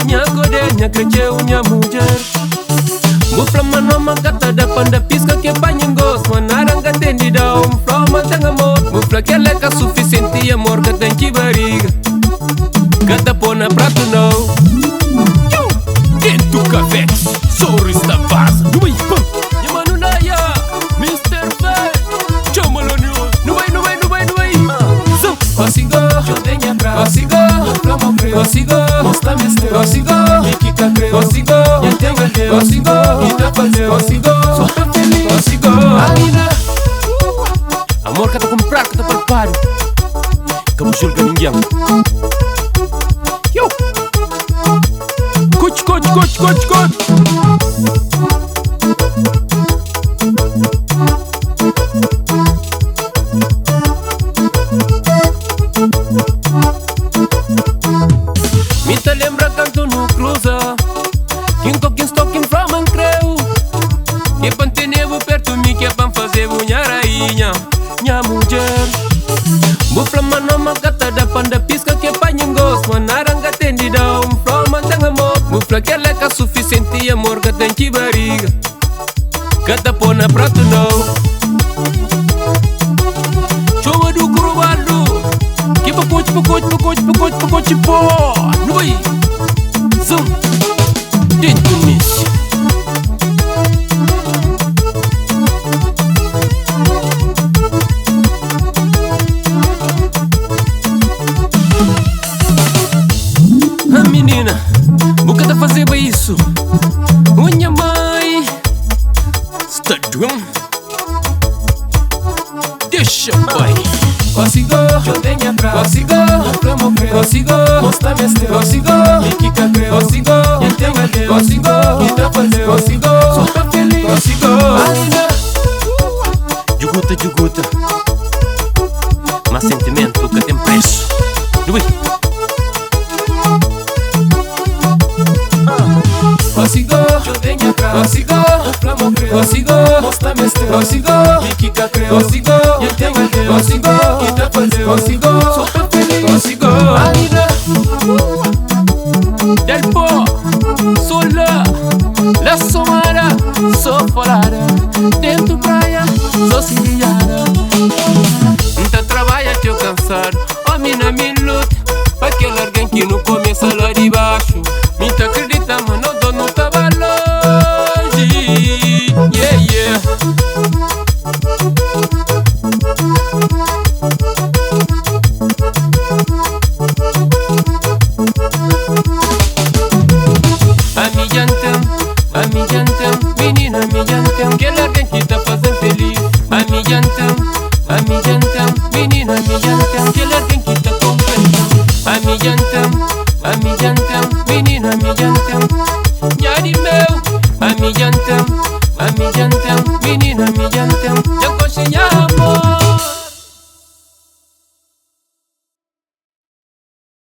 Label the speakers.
Speaker 1: Minha gode, minha cresceu, minha mulher. Mufla manoma gata da panda pisca que banho gosto. Manaranga tendida, floma tem amor. Mufla que leca suficiente amor que tem Intxi Bariga. Gata pona prato não. Dentro Vivex, sorry está vaza. Yamanu Naya, Mr. Fay. Chama Lonu. No way. Consigo, eu tenho abraço. Consigo, flama creu. Consigo, mostra-me este. Consigo, e Kika creu. Consigo, eu tenho Deus. Consigo, e dá fazer. Consigo, sou tão feliz. Consigo, Alina. Amor que tá comprar, que tá preparo. Que não julga ninguém. Yo! Coach. Me te lembra canto no cruza. Quem stocking from and creu. Que pan tenevo perto mi que pan fazer minha rainha, minha mulher. Bufla manoma gata da panda pisca que panho gosto. Manaranga tendida from and amor. Bufla que leca suficiente amor que tem Intxi Bariga. Gata pona prato não. Chama do curvado. Que pacote, pô. No way. Zoom. Dentro nisso. A menina, boca tá fazendo isso. Minha mãe. Stúdio. Deixa, pai. Consigo, eu tenho abraço. Consigo, flama creu. Consigo, mostra-me este. Consigo, e Kika creu. Consigo, eu tenho Deus. Consigo, e dá fazer. Consigo, sou tão feliz. Consigo, Alina. Juguta. Mas sentimento que tem preço. Consigo, eu tenho abraço. Consigo, flama creu. Consigo, mostra-me este. Consigo, e Kika creu. Consigo, eu tenho Deus. Consigo, e dá fazer. Consigo, sou tão feliz. Consigo, Alina. Del Po, sola, la somara, sou folada. Dentro praia, sou ciliada. Então trabalha te cansar. A mina me luta. Pra aquele alguém que não começa lá de baixo. Me tá acredita, mano, eu não tava longe. Yeah. A mi jantem, menina, me jantem. Que alguém que tá fazendo feliz. A mi jantem, menina, me jantem. Que alguém que tá contente. A mi jantem, menina, me jantem. Nhari meu, a mi jantem, menina, me jantem. Já coxinha amor.